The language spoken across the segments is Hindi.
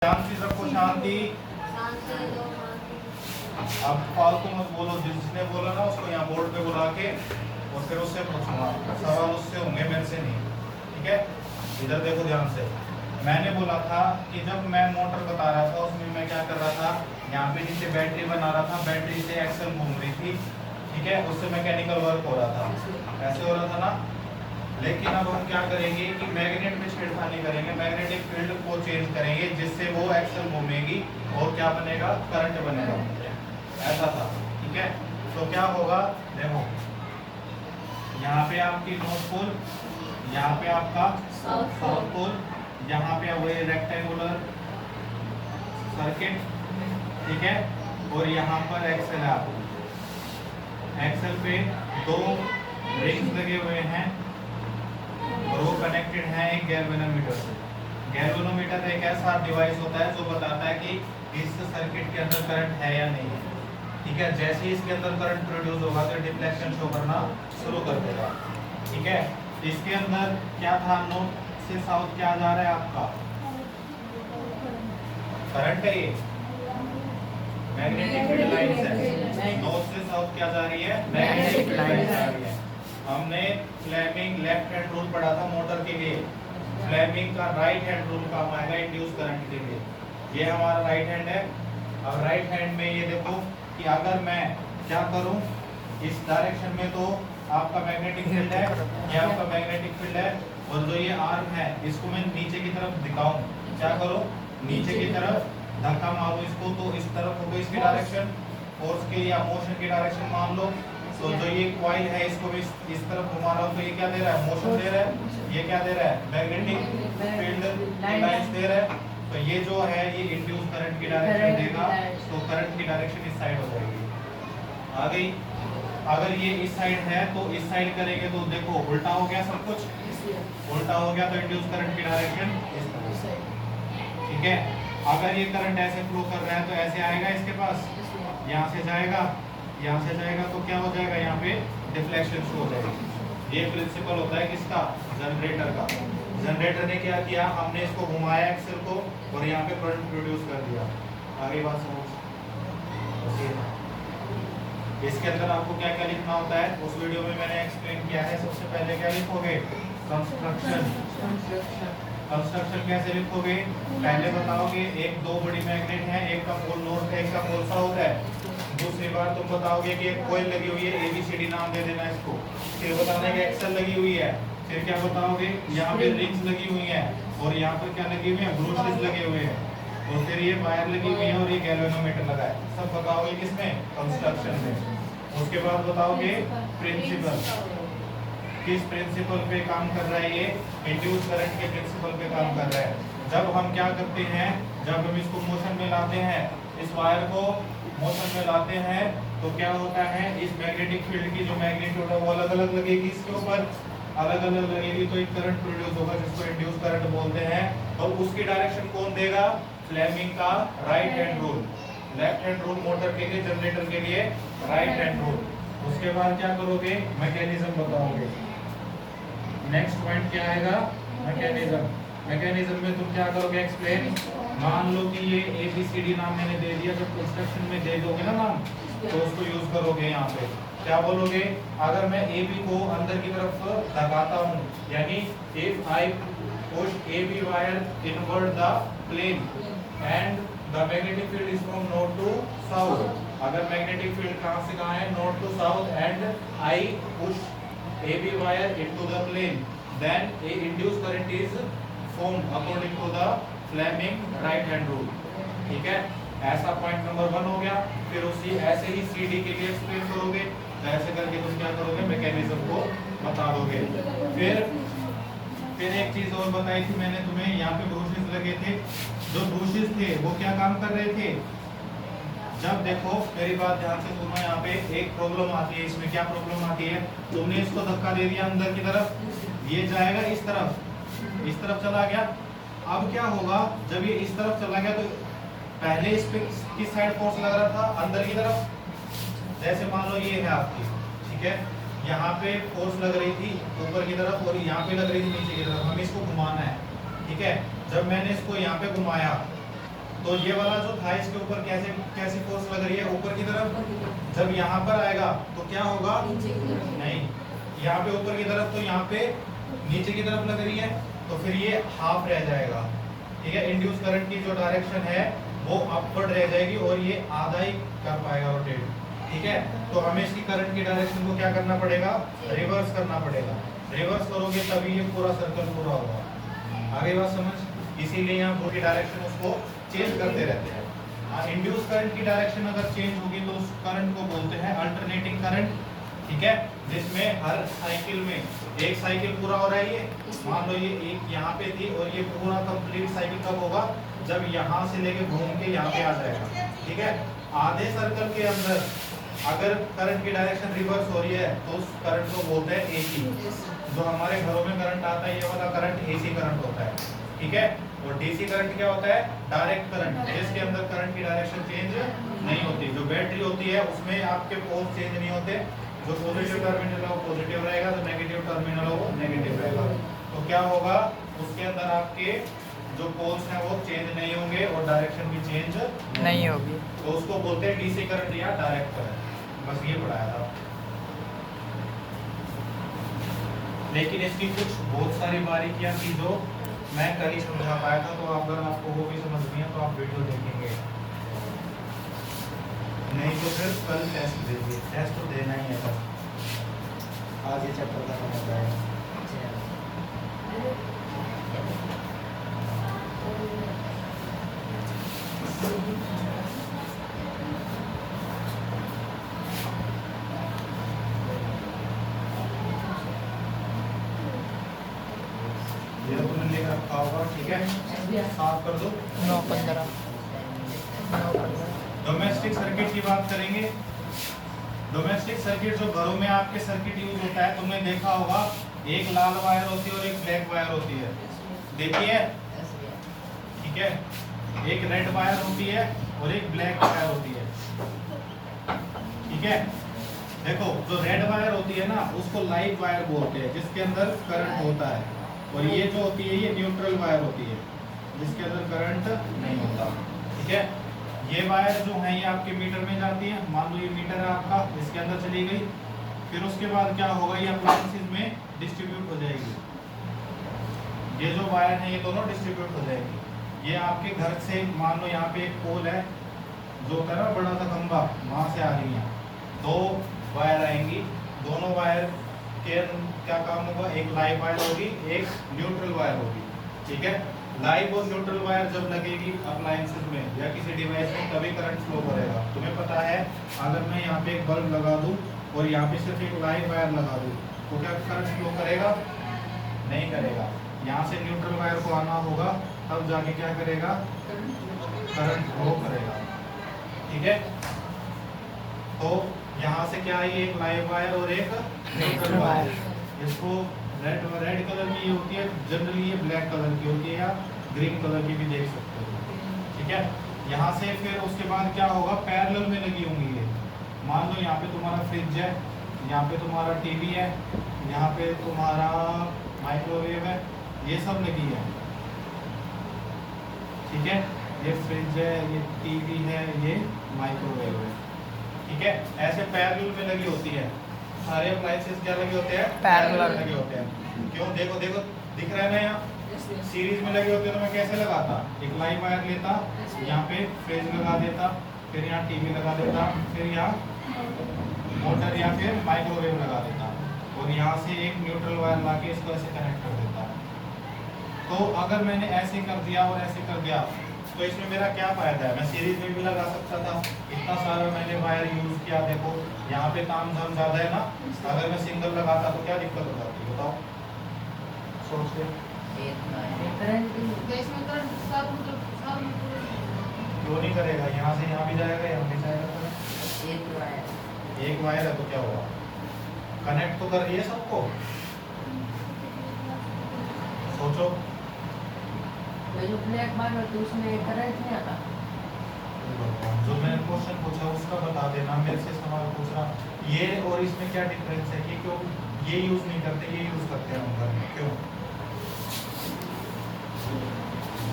शांति रखो, शांति। अब फालतू मत बोलो, जिसने बोला ना उसको यहाँ बोर्ड पे बुला के और फिर उससे पूछूंगा, सवाल उससे होंगे, मेरे से नहीं। ठीक है, इधर देखो ध्यान से। मैंने बोला था कि जब मैं मोटर बता रहा था उसमें मैं क्या कर रहा था, यहाँ पे नीचे बैटरी बना रहा था, बैटरी से एक्सल घूम रही थी। ठीक है, उससे मैकेनिकल वर्क हो रहा था, ऐसे हो रहा था ना। लेकिन अब हम क्या करेंगे कि मैग्नेट में छेड़खानी करेंगे, मैग्नेटिक फील्ड को चेंज करेंगे जिससे वो एक्सल घूमेगी और क्या बनेगा, करंट बनेगा। ऐसा था। ठीक है, तो क्या होगा, देखो यहाँ पे आपकी नॉर्थ पोल, यहाँ पे आपका साउथ पोल, यहाँ पे वही रेक्टेंगुलर सर्किट। ठीक है, और यहाँ पर एक्सल है। आपको एक्सल पे दो रिंग्स लगे हुए हैं और वो कनेक्टेड है एक गैल्वेनोमीटर से। गैल्वेनोमीटर एक ऐसा डिवाइस होता है जो बताता है कि इस सर्किट के अंदर करंट है या नहीं है। ठीक है, जैसे ही इसके अंदर करंट प्रोड्यूस होगा तो डिफ्लेक्शन शो करना शुरू कर देगा। ठीक है, इसके अंदर क्या था, नॉर्थ से साउथ क्या जा रहा है, आपका करंट है। ये मैग्नेटिक फील्ड लाइंस है, नॉर्थ से साउथ क्या जा रही है, मैग्नेटिक फील्ड लाइंस जा रही है। हमने फ्लेमिंग लेफ्ट हैंड रूल पढ़ा था मोटर के लिए, फ्लेमिंग का राइट हैंड रूल काम आएगा इंड्यूस करंट के लिए। ये हमारा राइट हैंड है। अब राइट हैंड में ये देखो कि अगर मैं क्या करूं, इस डायरेक्शन में तो आपका मैग्नेटिक फील्ड है, ये आपका मैग्नेटिक फील्ड है, और जो ये आर्म है इसको मैं नीचे की तरफ दिखाऊं, क्या करो, नीचे की तरफ धक्का मारो इसको, तो इस तरफ होगा इसकी डायरेक्शन, फोर्स के या मोशन की डायरेक्शन मान लो। तो जो ये कॉइल है इसको भी इस तरफ घुमा रहा हूं तो ये क्या दे रहा है, मोशन दे रहा है। ये क्या दे रहा है, मैग्नेटिक फील्ड लाइंस दे रहा है। तो ये जो है ये इंड्यूस करंट की डायरेक्शन देगा, तो करंट की डायरेक्शन इस साइड हो जाएगी। आ गई। अगर ये इस साइड है तो इस साइड करेंगे तो देखो उल्टा हो गया, सब कुछ उल्टा हो गया, तो इंड्यूस करंट की डायरेक्शन इस तरह। ठीक है, अगर ये करंट ऐसे फ्लो कर रहा है तो ऐसे आएगा इसके पास, यहाँ से जाएगा, यहाँ से जाएगा, तो क्या हो जाएगा, यहाँ पे डिफ्लेक्शन शो हो जाएगी। ये प्रिंसिपल होता है किसका, जनरेटर का। जनरेटर ने क्या किया, हमने इसको घुमाया एक्सल को और यहाँ पे करंट प्रोड्यूस कर दिया। आगे बात समझ। इसके अंदर आपको क्या क्या लिखना होता है, उस वीडियो में मैंने एक्सप्लेन किया है। सबसे पहले क्या लिखोगे, कंस्ट्रक्शन। कंस्ट्रक्शन कैसे लिखोगे, पहले बताओगे एक दो बड़ी मैग्नेट है, एक का पोल नॉर्थ है, एक का पोल साउथ है। दूसरी बार तुम बताओगे कि एक कॉइल लगी हुई है, ABCD नाम दे देना इसको। फिर बताना कि एक्सल लगी हुई है। फिर क्या बताओगे, यहाँ पे रिंग्स लगी हुई हैं और यहाँ पर क्या लगी हुई है, ब्रूशेस लगे हुए हैं, और फिर ये वायर लगी हुई है और ये गैल्वेनोमीटर लगा है। सब बताओगे किसमें, कंस्ट्रक्शन में। उसके बाद बताओगे प्रिंसिपल, किस प्रिंसिपल पे काम कर रहा है, ये इंड्यूस करंट के प्रिंसिपल पे काम कर रहा है। जब हम क्या करते हैं, जब हम इसको मोशन में लाते हैं, इस वायर को मोशन में लाते हैं, तो क्या होता है, इस मैग्नेटिक फील्ड की जो मैग्नीट्यूड है वो अलग अलग लगेगी, इसके ऊपर अलग अलग लगेगी, तो एक करंट प्रोड्यूस होगा जिसको इंड्यूस करंट बोलते हैं। और उसकी डायरेक्शन कौन देगा, फ्लेमिंग का right hand rule. Left hand rule motor के लिए, जनरेटर के लिए राइट हैंड रूल। उसके बाद क्या करोगे, मैकेनिज्म बताओगे। नेक्स्ट पॉइंट क्या आएगा, मैकेनिज्म। मैकेनिज्म में तुम क्या करोगे, एक्सप्लेन। मान लो कि ये ABCD नाम मैंने दे दिया, जब कंस्ट्रक्शन में दे दोगे ना नाम, तो उसको यूज करोगे। यहाँ पे क्या बोलोगे, अगर मैं AB को अंदर की तरफ दबाता हूँ, यानी if I push AB wire inward the plane and the magnetic field is from north to south. अगर मैग्नेटिक फील्ड कहाँ से कहाँ है, north to south, and I push AB wire into the plane, then a induced current is formed according to the Fleming right hand rule. ठीक है, ऐसा पॉइंट नंबर 1 हो गया। फिर उसी ऐसे ही CD के लिए एक्सप्लेन करोगे, तो ऐसे करके तुम क्या करोगे, मैकेनिज्म को बता दोगे। फिर एक चीज और बताई थी मैंने तुम्हें, यहाँ पे ब्रूशेस लगे थे। जो ब्रूशेस थे वो क्या काम कर रहे थे, जब देखो मेरी बात ध्यान से सुनो, यहाँ पे एक प्रॉब्लम आती है। इसमें क्या प्रॉब्लम आती है, तुमने इसको धक्का दे दिया अंदर की तरफ, ये जाएगा इस तरफ चला गया। अब क्या होगा, जब ये इस तरफ चला गया तो पहले इस पे किस साइड फोर्स लग रहा था, अंदर की तरफ। जैसे मान लो ये है आपकी, ठीक है, यहाँ पे फोर्स लग रही थी ऊपर की तरफ और यहाँ पे लग रही थी नीचे की तरफ। हमें इसको घुमाना है। ठीक है, जब मैंने इसको यहाँ पे घुमाया तो ये वाला जो था इसके ऊपर कैसी फोर्स लग रही है ऊपर की तरफ। जब यहाँ पर आएगा तो क्या होगा, नहीं यहाँ पे ऊपर की तरफ, तो यहाँ पे नीचे की तरफ लग रही है, तो फिर ये हाफ रह जाएगा। ठीक है, इंड्यूस करंट की जो डायरेक्शन है वो अपवर्ड रह जाएगी और ये आधा ही कर पाएगा रोटेट। ठीक है, तो हमें इसकी करंट की डायरेक्शन को क्या करना पड़ेगा, रिवर्स करना पड़ेगा। रिवर्स करोगे तभी ये पूरा सर्कल पूरा होगा। आगे बात समझ, इसीलिए यहाँ फ्लो की डायरेक्शन उसको चेंज करते रहते हैं। इंड्यूस करंट की डायरेक्शन अगर चेंज होगी तो उस करंट को बोलते हैं अल्टरनेटिंग करंट। ठीक है, जिसमें हर साइकिल में एक साइकिल पूरा हो रहा है, ये मान लो ये एक यहाँ पे थी और ये पूरा कंप्लीट साइकिल कब होगा, जब यहाँ से लेके घूम के यहाँ पे आ जाएगा। ठीक है, आधे सर्कल के अंदर अगर करंट की डायरेक्शन रिवर्स हो रही है तो उस करंट को बोलते हैं एसी। जो हमारे घरों में करंट आता है ये वाला करंट एसी करंट होता है। ठीक है, और डीसी करंट क्या होता है, डायरेक्ट करंट, जिसके अंदर करंट की डायरेक्शन चेंज नहीं होती। जो बैटरी होती है उसमें आपके पोल्स चेंज नहीं होते, जो पॉजिटिव टर्मिनल है वो पॉजिटिव रहेगा, जो नेगेटिव टर्मिनल है वो नेगेटिव रहेगा। तो क्या होगा, उसके अंदर आपके जो पोल्स हैं वो चेंज नहीं होंगे और डायरेक्शन भी चेंज नहीं होगी, तो उसको बोलते हैं डीसी करंट या डायरेक्ट करंट। बस ये पढ़ाया था, लेकिन इसकी कुछ बहुत सारी बारीकियां थी जो मैं कल ही समझा पाया था। तो अगर आपको वो भी समझनी है तो आप वीडियो देखेंगे, नहीं तो फिर कल टेस्ट दीजिए। टेस्ट तो देना ही है सर, आज ये चैप्टर का समझ आएगा। ये तुमने लिख रखा होगा, ठीक है, साफ कर दो। 9-15 डोमेस्टिक सर्किट की बात करेंगे। डोमेस्टिक सर्किट जो घरों में आपके सर्किट यूज होता है, तुमने देखा होगा एक लाल वायर होती है और एक ब्लैक वायर होती है, देखिए। ठीक है, एक रेड वायर होती है और एक ब्लैक वायर होती है। ठीक है, देखो जो रेड वायर होती है ना उसको लाइव वायर बोलते हैं, जिसके अंदर करंट होता है, और ये जो होती है ये न्यूट्रल वायर होती है, जिसके अंदर करंट नहीं होता। ठीक है, ये वायर जो है ये आपके मीटर में जाती है। मान लो ये मीटर है आपका, इसके अंदर चली गई, फिर उसके बाद क्या होगा, ये अप्लायंसेस में डिस्ट्रीब्यूट हो जाएगी। ये जो वायर है ये दोनों डिस्ट्रीब्यूट हो जाएगी। ये आपके घर से मान लो यहाँ पे एक पोल है जो होता है ना बड़ा सा खंभा, वहां से आ रही है, दो वायर आएंगी, दोनों वायर के क्या काम होगा, एक लाइव वायर होगी, एक न्यूट्रल वायर होगी। ठीक है, लाइव और न्यूट्रल वायर जब लगेगी अप्लायंसेस में या किसी डिवाइस में तभी करंट फ्लो करेगा। तुम्हें पता है अगर मैं यहाँ पे एक बल्ब लगा दूँ और यहाँ पे सिर्फ एक लाइव वायर लगा दूँ तो क्या करंट फ्लो करेगा, नहीं करेगा। यहाँ से न्यूट्रल वायर को आना होगा, तब जाके क्या करेगा, करंट फ्लो करेगा। ठीक है, तो यहाँ से क्या आई, एक लाइव वायर और एक न्यूट्रल वायर। इसको रेड कलर की होती है, जनरली ये ब्लैक कलर की होती है या ग्रीन कलर की भी देख सकते हो। ठीक है, यहाँ से फिर उसके बाद क्या होगा, पैरेलल में लगी होंगी ये। मान लो यहाँ पे तुम्हारा फ्रिज है, यहाँ पे तुम्हारा टीवी है, यहाँ पे तुम्हारा माइक्रोवेव है, ये सब लगी है। ठीक है, ये फ्रिज है, ये टीवी है, ये माइक्रोवेव है। ठीक है, ऐसे पैरेलल में लगी होती है। सारे अप्लायंसेस क्या लगे होते हैं, पैरेलल लगे होते हैं। क्यों, देखो देखो दिख रहा है ना, यहाँ सीरीज में लगे होते हैं। तो मैं कैसे लगाता, एक लाइव वायर लेता, यहाँ पे फ्रिज लगा देता, फिर यहाँ टीवी लगा देता, फिर यहाँ मोटर या फिर माइक्रोवेव लगा देता, और यहाँ से एक न्यूट्रल वायर ला के इसको ऐसे कनेक्ट कर देता। तो अगर मैंने ऐसे कर दिया और ऐसे कर दिया तो इसमें मेरा क्या फायदा है, मैं सीरीज में भी लगा सकता था। इतना सारा मैंने वायर यूज किया, देखो यहाँ पे ताम झाम ज्यादा है ना, अगर मैं सिंगल लगाता तो क्या दिक्कत हो जाती, बताओ सोचते। क्यों नहीं करेगा, यहाँ से यहाँ भी जाएगा, यहाँ भी जाएगा। एक वायर है तो क्या हुआ, कनेक्ट तो कर रही है सबको। सोचो, जो ब्लैक वायर तो उसमें करंट नहीं आता। जो मैंने क्वेश्चन पूछा उसका बता देना, मेरे से सवाल पूछ रहा ये और इसमें क्या डिफरेंस है, कि क्यों ये यूज नहीं करते, ये यूज करते हैं हम घर में, क्यों?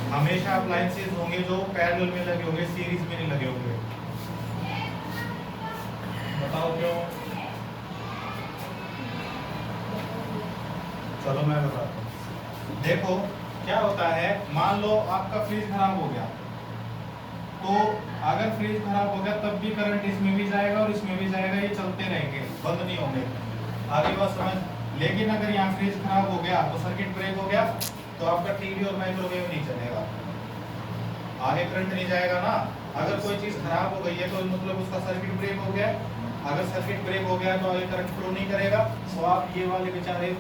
हमेशा अप्लायंसेस होंगे जो पैरेलल में लगे होंगे, सीरीज में नहीं लगे होंगे। बताओ क्यों? चलो मैं बताता हूँ। देखो क्या होता है, मान लो आपका फ्रिज खराब हो गया, तो अगर फ्रिज खराब हो गया तब भी करंट इसमें भी जाएगा और इसमें भी जाएगा, ये चलते रहेंगे, बंद नहीं होंगे। आगे बात समझ। लेकिन अगर यहाँ फ्रिज खराब हो गया तो सर्किट ब्रेक हो गया, तो आपका टीवी और माइक्रोवेव नहीं चलेगा, आगे करंट नहीं जाएगा ना। अगर कोई चीज खराब हो गई है तो मतलब उसका सर्किट ब्रेक हो गया, अगर सर्किट ब्रेक हो गया तो आगे करंट फ्लो नहीं करेगा, तो आप ये वाले बेचारे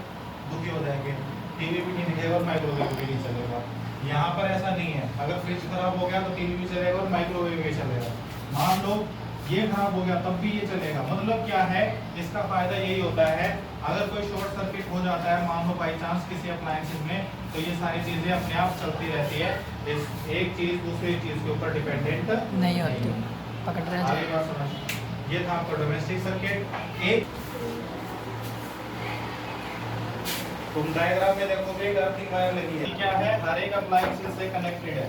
दुखी हो जाएंगे, टीवी भी नहीं दिखेगा और माइक्रोवेव भी नहीं चलेगा। यहाँ पर ऐसा नहीं है, अगर फ्रिज खराब हो गया तो टीवी भी चलेगा और माइक्रोवेव भी चलेगा। मान लो ये खराब हो गया तब भी ये चलेगा। मतलब क्या है, इसका फायदा यही होता है, अगर कोई शॉर्ट सर्किट हो जाता है मान लो बाई चांस किसी अप्लायंसेस में, तो ये सारी चीजें अपने आप चलती रहती है, इस एक चीज दूसरी चीज के ऊपर डिपेंडेंट नहीं होती, पकड़ रहे हैं। आगे बात समझ। ये था आपका डोमेस्टिक सर्किट। एक तुम डायग्राम में देखोगे अर्थिंग वायर लगी है, क्या है, हर एक अप्लायंसेस से कनेक्टेड है।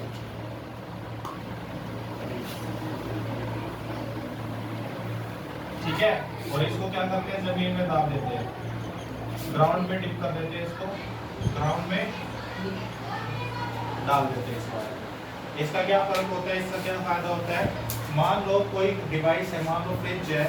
ठीक है, और इसको क्या करते हैं, जमीन में दाब देते हैं, ग्राउंड में डिप कर देते हैं, इसको ग्राउंड में डाल देते हैं इस वायर। इसका क्या फर्क होता है, इसका क्या फायदा होता है, मान लो कोई डिवाइस है, मान लो फ्रिज है,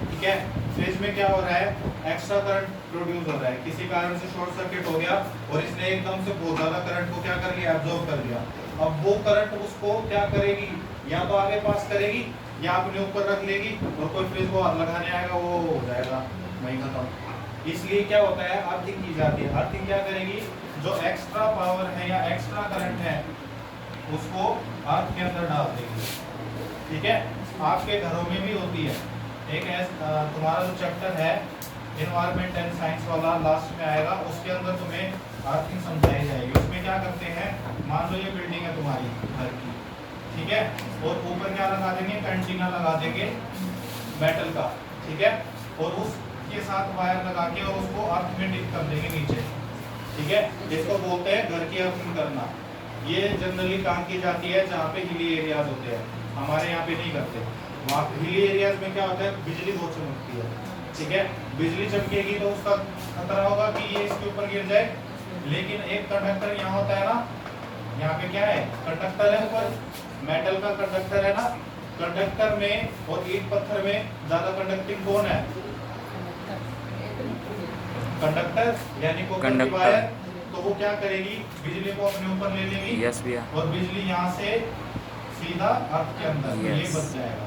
ठीक है, फ्रिज में क्या हो रहा है, एक्स्ट्रा करंट प्रोड्यूस हो रहा है, किसी कारण से शॉर्ट सर्किट हो गया और इसने एकदम से बहुत ज्यादा करंट को क्या कर लिया, एब्जॉर्ब कर लिया। अब वो करंट उसको क्या करेगी, या तो आगे पास करेगी या अपने ऊपर रख लेगी, और कोई फ्रिज को लगाने आएगा वो हो जाएगा वहीं खत्म। इसलिए क्या होता है, अर्थिंग की जाती है। अर्थिंग क्या करेगी, जो एक्स्ट्रा पावर है या एक्स्ट्रा करंट है उसको अर्थ के अंदर डाल देगी। ठीक है, आपके घरों में भी होती है। एक तुम्हारा जो चैप्टर है एनवायरमेंट एंड साइंस वाला लास्ट में आएगा, उसके अंदर तुम्हें अर्थिंग समझाई जाएगी। उसमें क्या करते हैं, मान लो ये बिल्डिंग है तुम्हारी घर की, ठीक है, और ऊपर क्या लगा देंगे, एंटीना लगा देंगे मेटल का, ठीक है, और उसके साथ वायर लगा के और उसको अर्थ में डिप कर देंगे नीचे। ठीक है, इसको बोलते हैं घर की अर्थिंग करना। ये जनरली काम की जाती है जहाँ पे हिली एरियाज होते हैं, हमारे यहाँ पे नहीं करते। वहाँ हिली एरियाज में क्या होता है, बिजली बहुत चमकती है, ठीक है, बिजली चमकेगी तो उसका खतरा होगा कि ये इसके ऊपर गिर जाए। लेकिन एक कंडक्टर यहाँ होता है ना, यहाँ पे क्या है, कंडक्टर है ऊपर, मेटल का कंडक्टर है ना, कंडक्टर में और ईंट पत्थर में ज्यादा कंडक्टिंग कौन है, कंडक्टर, यानी कॉपर की वायर। तो वो क्या करेगी, बिजली को अपने ऊपर ले लेगी, यस भैया, और बिजली यहाँ से सीधा अर्थ के अंदर, तो ये बच जाएगा,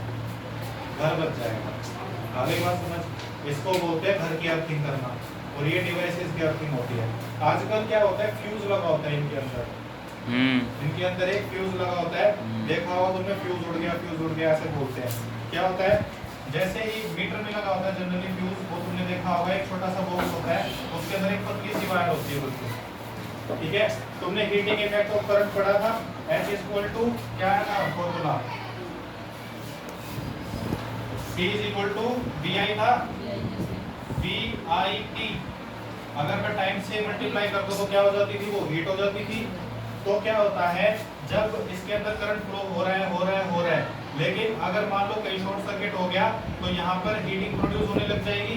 घर बच जाएगा। आगे बात समझ। इसको बोलते हैं घर की अर्थिंग करना, और ये डिवाइसेस की अर्थिंग होती है। आजकल क्या होता है, फ्यूज लगा होता है इनके अंदर, इनके अंदर एक फ्यूज लगा होता है, देखा होगा तुमने, फ्यूज उड़ गया ऐसे बोलते हैं। क्या होता है, जैसे ही मीटर में लगा होता है जनरली फ्यूज, वो तुमने देखा होगा, एक छोटा सा बॉक्स होता है, उसके अंदर एक पतली सी वायर होती है बिल्कुल, ठीक है। तुमने हीटिंग इफेक्ट ऑफ करंट पढ़ा था, H इक्वल टू क्या है ना formula, C is equal to BI था, BIT। अगर मैं टाइम से मल्टीप्लाई कर दूं तो क्या हो जाती थी, वो हीट हो जाती थी। तो क्या होता है, जब इसके अंदर करंट फ्लो हो रहा है, लेकिन अगर मान लो कहीं शॉर्ट सर्किट हो गया तो यहाँ पर हीटिंग प्रोड्यूस होने लग जाएगी।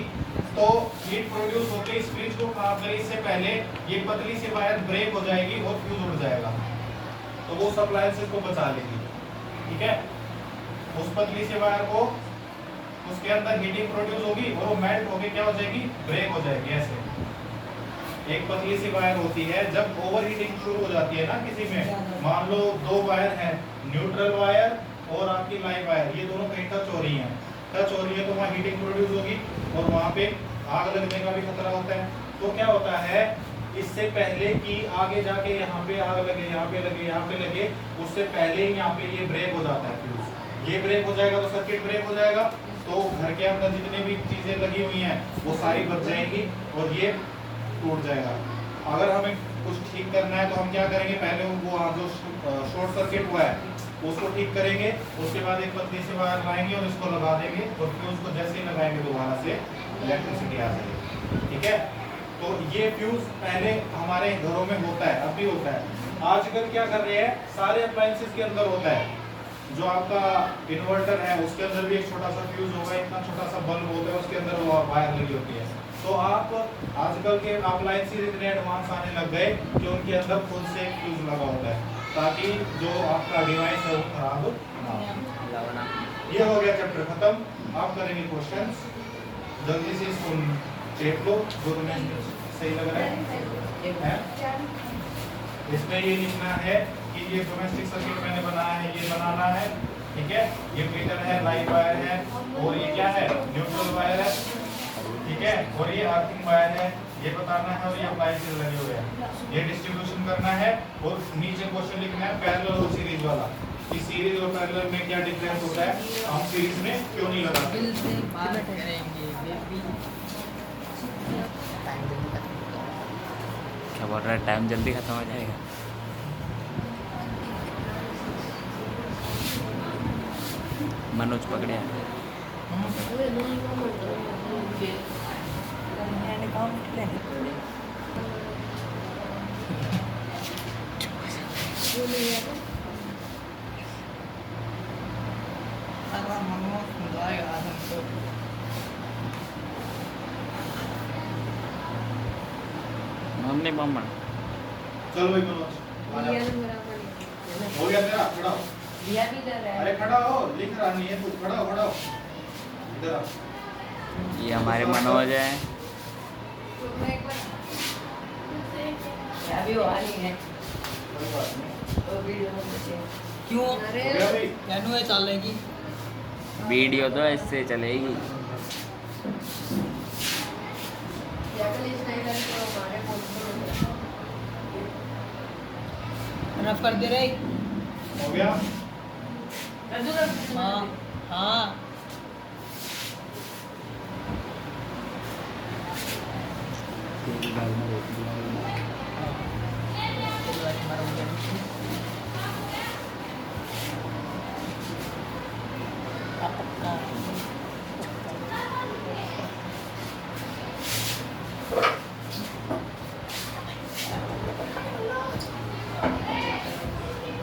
तो हीट प्रोड्यूस होकर इस फ्रिज को खराब करने से पहले ये पतली सी वायर ब्रेक हो जाएगी और फ्यूज उड़ जाएगा, तो वो अप्लायंसेस को बचा लेगी। ठीक है, उस पतली सी वायर को, उसके अंदर हीटिंग प्रोड्यूस होगी और वो मेल्ट होकर क्या हो जाएगी, ब्रेक हो जाएगी। ऐसे एक पतली सी वायर होती है, जब ओवर हीटिंग शुरू हो जाती है ना किसी में, मान लो दो वायर है, न्यूट्रल वायर और आपकी लाइव वायर, ये दोनों कहीं टच हो रही हैं, तो वहाँ हीटिंग प्रोड्यूस होगी और वहाँ पे आग लगने का भी खतरा होता है। तो क्या होता है, इससे पहले कि आगे जाके यहाँ पे आग लगे, यहाँ पे लगे, उससे पहले ही यहाँ पे ये ब्रेक हो जाता है फ्यूज। ये ब्रेक हो जाएगा तो सर्किट ब्रेक हो जाएगा, तो घर के अंदर जितनी भी चीजें लगी हुई हैं वो सारी बच जाएंगी और ये टूट जाएगा। अगर हमें कुछ ठीक करना है तो हम क्या करेंगे, पहले वो जो शॉर्ट सर्किट हुआ है उसको ठीक करेंगे, उसके बाद एक पतली सी वायर लाएंगे और इसको लगा देंगे, और फ्यूज को जैसे ही लगाएंगे दोबारा से इलेक्ट्रिसिटी आ जाएगी। ठीक है, तो ये फ्यूज पहले हमारे घरों में होता है, अब भी होता है। आजकल क्या कर रहे हैं, सारे अप्लायंसेस के अंदर होता है, जो आपका इन्वर्टर है उसके अंदर भी एक छोटा सा फ्यूज होगा, इतना छोटा सा बल्ब होता है, उसके अंदर वो वायर लगी होती है। तो आप आजकल के अप्लायंसेस इतने एडवांस आने लग गए कि उनके अंदर खुद से एक फ्यूज लगा होता है, ताकि जो आपका डिवाइस है वो खराब ना हो। ये हो गया चैप्टर खत्म। आप करेंगे क्वेश्चंस, जल्दी से इसको देख लो जो तुम्हें सही लग रहा है। इसमें ये लिखना है कि ये डोमेस्टिक सर्किट मैंने बनाया है, ये बनाना है, ठीक है। ये मीटर है, लाइव वायर है, और ये क्या है, न्यूट्रल वायर है, ठीक है, और ये अर्थिंग वायर है, ये बताना है, और ये अप्लायंसेस लगे हुए हैं, ये डिस्ट्रीब्यूशन करना है। और नीचे क्वेश्चन लिखना है पैरेलल और सीरीज वाला, कि सीरीज और पैरेलल में क्या डिफरेंस होता है, हम सीरीज में क्यों नहीं लगाते। क्या बोल रहा है, टाइम जल्दी खत्म हो जाएगा। मनोज पकड़े हमने बम्बा। चलो भाई मनोज, हो गया तेरा, खड़ा हो। दिया भी इधर है। अरे खड़ा हो, लिख रहा नहीं है तू, खड़ा हो, खड़ा हो, इधर आ। ये हमारे मनोज है। अभी वो आ नहीं है कोई बात नहीं। वो वीडियो में बचे। क्यों हो गया भाई। कहनू है चलेगी वीडियो तो ऐसे चलेगी। रफ कर दे रहे। हो गया। हाँ हाँ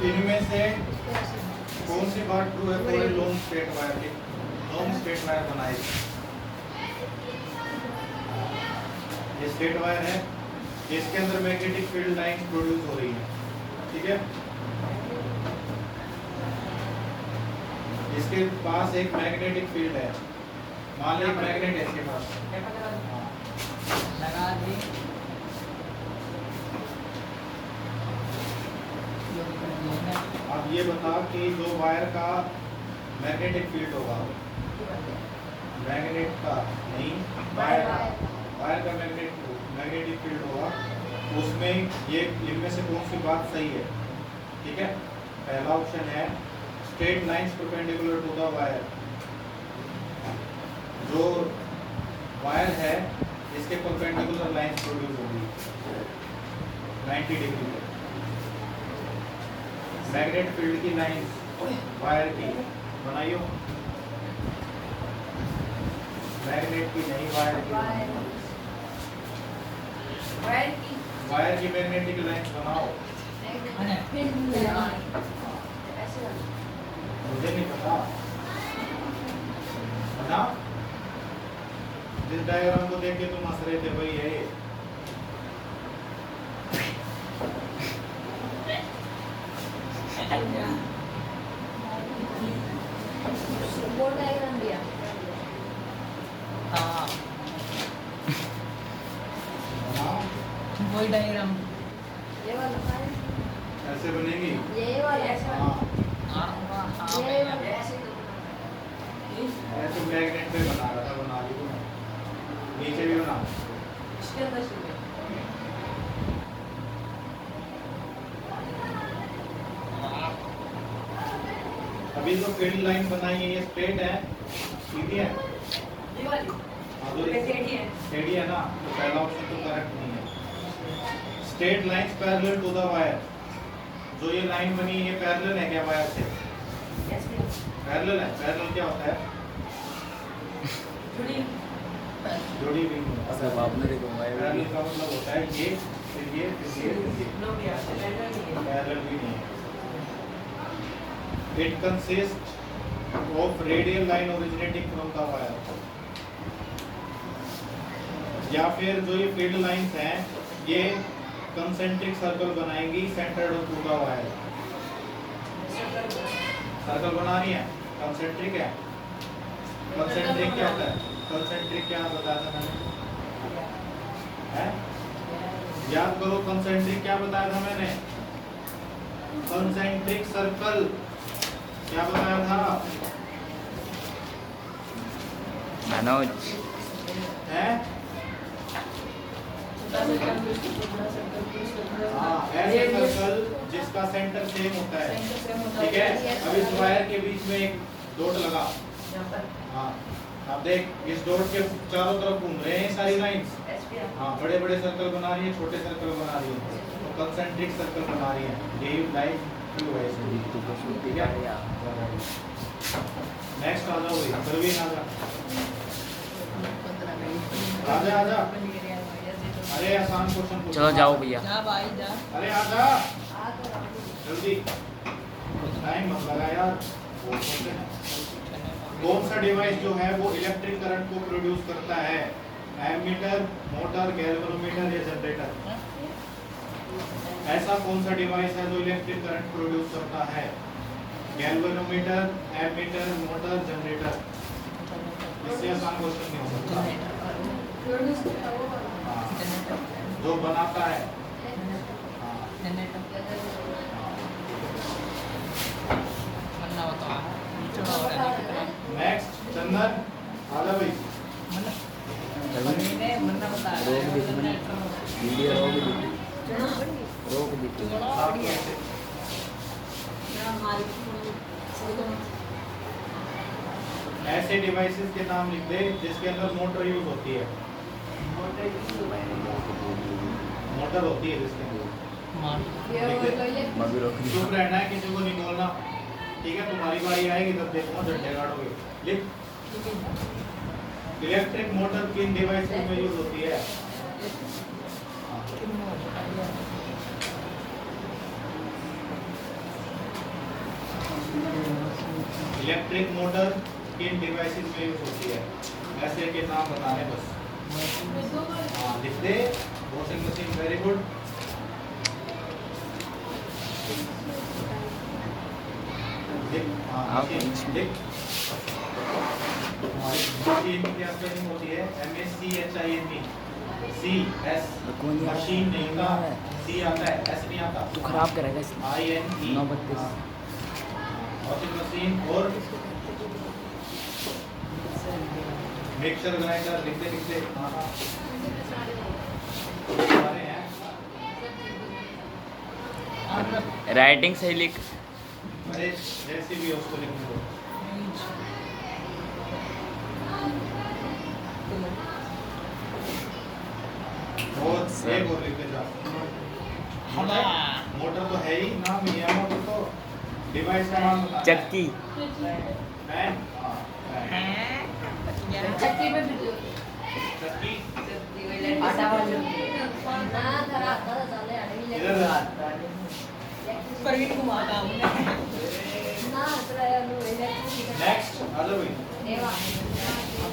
इनमें से कौन सी बात ट्रू है, पूरे लॉन्ग स्ट्रेट वायर के, लॉन्ग स्ट्रेट वायर बनाए। ये स्ट्रेट वायर है, इसके अंदर मैग्नेटिक फील्ड लाइंस प्रोड्यूस हो रही है, ठीक है। इसके पास एक मैग्नेटिक फील्ड है, मान लो एक मैग्नेट है इसके पास। लगा दी अब ये बता कि जो वायर का मैग्नेटिक फील्ड होगा, मैग्नेट का नहीं, वायर का मैग्नेटिक फील्ड होगा, उसमें ये इनमें से कौन सी बात सही है, ठीक है। पहला ऑप्शन है straight lines perpendicular to the wire, जो वायर है इसके परपेंडिकुलर लाइंस प्रोड्यूस होगी 90 डिग्री पे। मैग्नेट फील्ड की लाइंस वायर की बनाइयो, मैग्नेट की नहीं, वायर की, वायर की मैग्नेटिक लाइंस बनाओ। मुझे नहीं पता, बना। जिस डायग्राम को देख के तुम हंस रहे थे वही है ये। हाँ बनाओ, वही डायग्राम ऐसे बनेगी। हाँ, ऐसे मैग्नेट पे बना रहा था, बना ली तूने। नीचे भी बना। अभी जो फील्ड लाइन बनाई है ये स्ट्रेट है, सीधी है, टेढ़ी है ना, तो पहला ऑप्शन तो करेक्ट नहीं है। Straight lines parallel to the wire, जो ये लाइन बनी है ये पैरेलल है क्या वायर से? पैरेलल है। पैरेलल क्या होता है? जुड़ी हुई है। सब आपने देखो पैरेलल का मतलब होता है ये फिर ये पैरेलल भी नहीं है। It consist of radial line originating from the wire, या फिर जो ये फील्ड लाइंस हैं ये कंसेंट्रिक सर्कल बनाएंगी centred to the wire. Circle बना रही है, कंसेंट्रिक है। कंसेंट्रिक क्या होता है? कंसेंट्रिक क्या बताया था मैंने? है? याद करो कंसेंट्रिक क्या बताया था मैंने? कंसेंट्रिक सर्कल क्या बताया था? मनोज है? हाँ, ऐसे सर्कल जिसका सेंटर सेम होता है, ठीक है। अब इस वायर के बीच में एक डॉट लगा, हाँ अब देख इस डॉट के चारों तरफ घूम रहे हैं सारी लाइंस, हाँ बड़े बड़े सर्कल बना रही है, छोटे सर्कल बना रही है, तो कंसेंट्रिक सर्कल बना रही है। ये लाइन क्यों है इसमें, ठीक है। नेक्स्ट आ जाओ भाई, प्रवीण आ जा, आजा आजा। अरे आसान क्वेश्चन पूछो। चलो जाओ भैया। जा भाई जा। अरे आजा जल्दी, टाइम मत लगा यार। कौन सा डिवाइस जो है वो इलेक्ट्रिक करंट को प्रोड्यूस करता है? एमीटर, मोटर, गैल्वेनोमीटर या जनरेटर? ऐसा कौन सा डिवाइस है जो इलेक्ट्रिक करंट प्रोड्यूस करता है? Galvanometer, ammeter, motor, generator? इससे आसान क्वेश्चन नहीं हो सकता। हाँ, जो बनाता है। हाँ, नेक्स्ट चंदन आजा भाई। वीडियो रोक दी। ऐसे डिवाइसेस के नाम लिख दे जिसके अंदर मोटर यूज होती है। मोटर होती है जिसके अंदर। चुप रहना है, किसी को नहीं बोलना, ठीक है। तुम्हारी बारी आएगी तब देखो झंडे गाड़ोगे। लिख, इलेक्ट्रिक मोटर किन डिवाइसेस में यूज होती है? इलेक्ट्रिक मोटर किन डिवाइसेस में यूज होती है? ऐसे के नाम बताने बस। हाँ लिख दे। Washing machine, very good. Machine क्या स्पेलिंग होती है? MACHINE। C S मशीन नहीं होता, C आता है, S नहीं आता। तू खराब करेगा इसमें। INE 932 washing machine. और मिक्सर ग्राइंडर लिखते लिखते। हाँ हाँ सारे हैं। राइटिंग सही लिख। अरे जैसे भी है उसको लिखने दो। और एक और लिख के जा। मोटर तो है ही, नाम ही है मोटर। तो डिवाइस का नाम बता। चक्की। फैन। चक्की में भी चक्की आटा वाली इधर प्रवीण कुमार का नेक्स्ट आ जाओ भाई।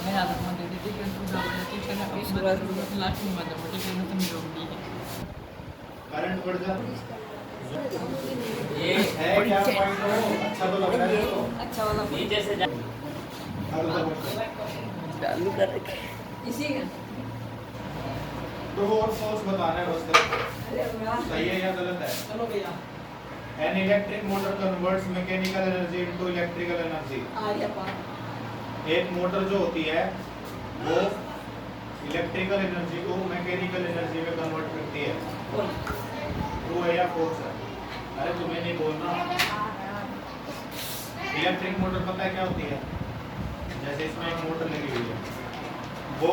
मैं आदत में दे दी कि तू जाओ कि चला इस बार लास्ट में मत बटी के तुम जोड़ी है करंट बढ़ जा। ये है क्या पॉइंट हो? अच्छा तो लग रहा है इसको। अच्छा वाला नीचे से जा। चालू कर इसी तो और सोच बताना है बस। सही है या गलत है? चलो भैया An electric motor converts mechanical energy into electrical energy। आ गया पा एक मोटर जो होती है वो इलेक्ट्रिकल एनर्जी को मैकेनिकल एनर्जी में कन्वर्ट करती है। ट्रू है या फॉल्स है? अरे तुम्हें नहीं बोलना। इलेक्ट्रिक मोटर पता है क्या होती है? जैसे इसमें एक मोटर लगी हुई है, वो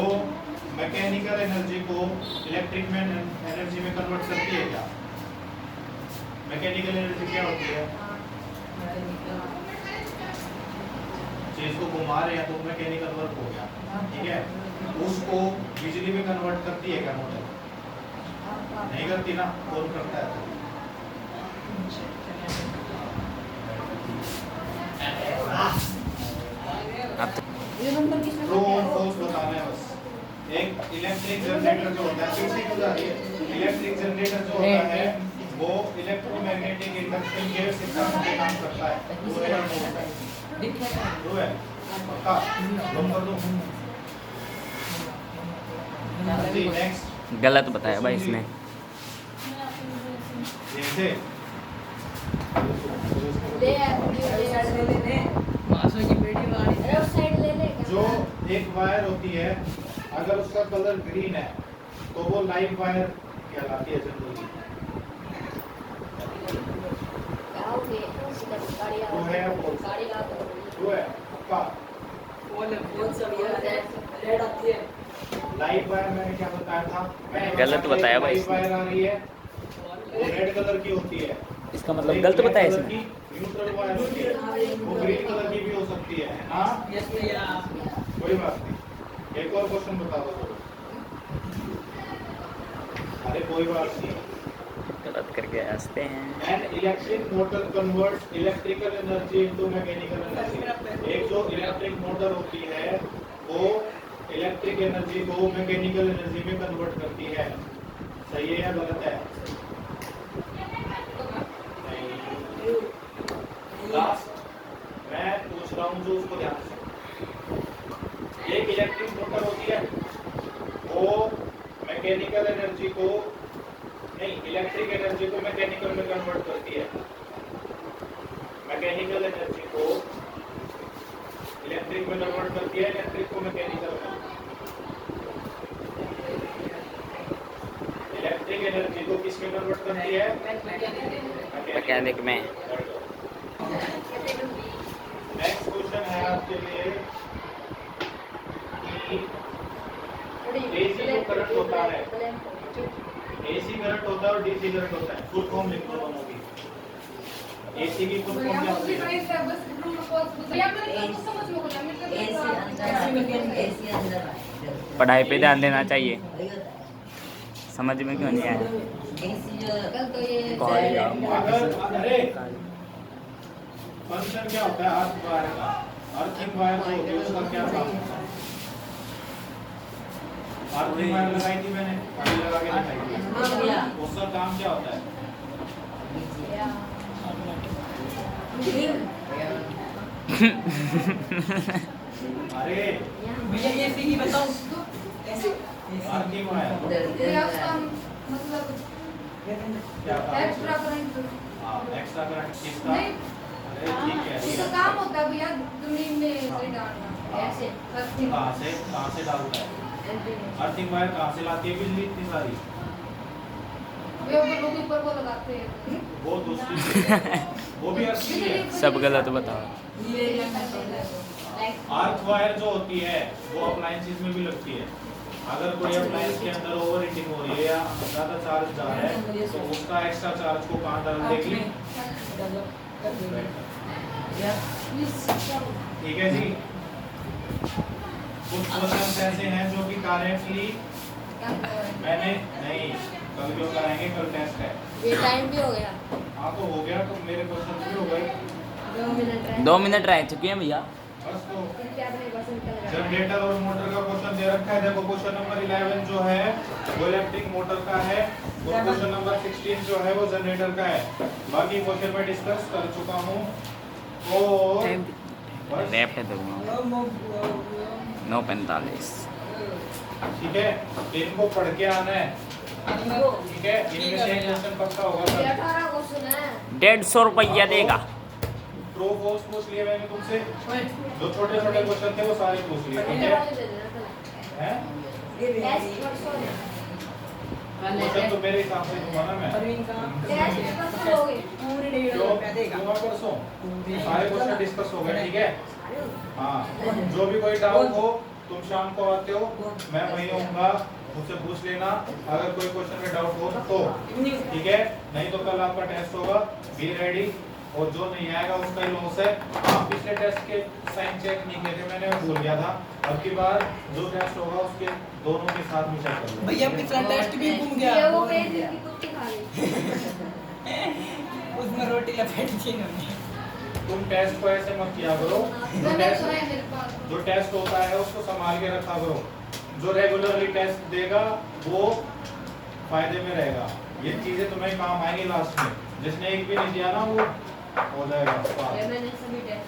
मैकेनिकल एनर्जी को इलेक्ट्रिक में एनर्जी में कन्वर्ट करती है क्या? मैकेनिकल एनर्जी क्या होती है? चीज को घुमा रहे हैं तो मैकेनिकल वर्क हो गया, ठीक है। उसको बिजली में कन्वर्ट करती है क्या मोटर? नहीं करती ना, कौन करता है? अब तो ये नंबर किसने ट्रू और फॉल्स बताना है बस। एक इलेक्ट्रिक जनरेटर जो होता है, फिर से क्यों जा रही है? इलेक्ट्रिक जनरेटर जो होता है वो इलेक्ट्रोमैग्नेटिक इंडक्शन के सिद्धांत पे काम करता है। ट्रू है या false है? ट्रू है पक्का? तुम कर दो जी। नेक्स्ट गलत बताया भाई इसने। जैसे ले ले मासो की वीडियो आ रही है। उस साइड ले ले जो एक वायर होती है, अगर उसका कलर ग्रीन है तो वो लाइव वायर कहलाती है जनरली। वो है या false? ट्रू है पक्का? रेड आती है लाइव वायर मैंने क्या बताया था? मैंने गलत बताया भाई लाइव इसने। वायर आ रही है, वो रेड कलर की होती है। इसका मतलब गलत बताया इसने। न्यूट्रल वायर होती है, वो ग्रीन कलर की भी हो सकती है। हाँ यस भैया। कोई बात नहीं। एक और क्वेश्चन बता दो चलो। अरे कोई बात नहीं। गलत करके हंसते हैं। An electric motor converts electrical energy into mechanical energy। एक जो इलेक्ट्रिक मोटर होती है वो इलेक्ट्रिक एनर्जी को मैकेनिकल एनर्जी में कन्वर्ट करती है। सही है या गलत है? नहीं। लास्ट मैं पूछ रहा हूँ जो उसको ध्यान से। एक इलेक्ट्रिक मोटर होती है वो मैकेनिकल एनर्जी को नहीं, इलेक्ट्रिक एनर्जी को मैकेनिकल में कन्वर्ट करती है। मैकेनिकल एनर्जी को इलेक्ट्रिक में कन्वर्ट करती है, इलेक्ट्रिक को मैकेनिकल में। इलेक्ट्रिक एनर्जी को किस में कन्वर्ट करती है? मैकेनिक में। नेक्स्ट क्वेश्चन है आपके लिए कि एसी जो करंट होता है, एसी करंट होता है और डीसी करंट होता है। फुल फॉर्म लिख लो दोनों की। एसी की फुल फॉर्म क्या होती है? पढ़ाई पे ध्यान देना चाहिए। समझ में क्यों नहीं आया? अगर अरे फंक्शन क्या होता है अर्थ वायर का? अर्थिंग वायर जो होती है उसका क्या काम होता है? अर्थिंग वायर लगाई थी मैंने, अभी लगा के दिखाई थी। उसका काम क्या होता है? अरे भैया ये सीधी बताओ। अर्थिंग वायर क्या था? एक्स्ट्रा करंट हाँ एक्स्ट्रा करंट किसका? नहीं। अरे ठीक है उसका काम होता है भैया जमीन में से डालना ऐसे अर्थिंग कहाँ से डालता है? अर्थिंग वायर कहाँ से लाती है बिजली इतनी सारी? वे लोग ऊपर को लगाते हैं वो दूसरी वो भी अर्थिंग है। सब गलत बताओ। अर्थ वायर जो होती है वो अप्लायंसेस में भी लगती है। अगर कोई अप्लायंस के अंदर ओवर हीटिंग हो रही है या ज्यादा चार्ज जा रहा है तो उसका एक्स्ट्रा चार्ज को कहाँ डाल देगी? ठीक है जी। कुछ क्वेश्चन ऐसे हैं जो कि करेंटली मैंने नहीं, कल जो कराएंगे कल टेस्ट है। ये टाइम भी हो गया हाँ तो हो गया, तो मेरे क्वेश्चन भी हो गए। 2 मिनट रह 2 मिनट रह चुके हैं भैया। बस तो क्या अपने पसंद का लगा जनरेटर और मोटर का क्वेश्चन दे रखा है। देखो क्वेश्चन नंबर 11 जो है वो इलेक्ट्रिक मोटर का है और क्वेश्चन नंबर 16 जो है वो जनरेटर का है। बाकी क्वेश्चन मैं डिस्कस कर चुका हूँ और बस लेफ्ट है तो 9:45। ठीक है, इनको पढ़ के आना है। ठीक है, इनमें से एक क्वेश्चन पक्का होगा। 18 क्वेश्चन है 150 रुपया देगा। ट्रू फॉल्स पूछ लिए मैंने तुमसे, जो छोटे छोटे क्वेश्चन थे वो सारे पूछ लिए। ठीक है हैं? टेस्ट परसों है क्वेश्चन तो मेरे हिसाब से दूंगा ना मैं। टेस्ट परसों हो गए पूरी 1.5 रुपया देगा। दूंगा परसों, सारे क्वेश्चन डिस्कस हो गए। ठीक है हाँ, जो भी कोई डाउट हो तुम शाम को आते हो, मैं वहीं होऊंगा, मुझसे पूछ लेना अगर कोई क्वेश्चन में डाउट हो तो। ठीक है, नहीं तो कल आपका टेस्ट होगा। Be ready. और जो नहीं आएगा उसका ही लॉस है। हाँ, पिछले टेस्ट के साइन चेक नहीं किए थे मैंने, भूल गया था। अब की बार जो टेस्ट होगा उसके दोनों के साथ में चेक कर लो। भैया पिछला टेस्ट भी घूम गया ये वो पेज की कुत्ती खा गई। उसमें रोटी लपेट दी इन्होंने। तुम टेस्ट को ऐसे मत किया करो। मैंने तो है मेरे पास। जो टेस्ट होता है उसको संभाल के रखा करो। जो रेगुलरली टेस्ट देगा वो फायदे में रहेगा। ये चीजें तुम्हें काम आएंगी लास्ट में। जिसने एक भी नहीं दिया ना वो हो जाएगा। मैंने सभी टेस्ट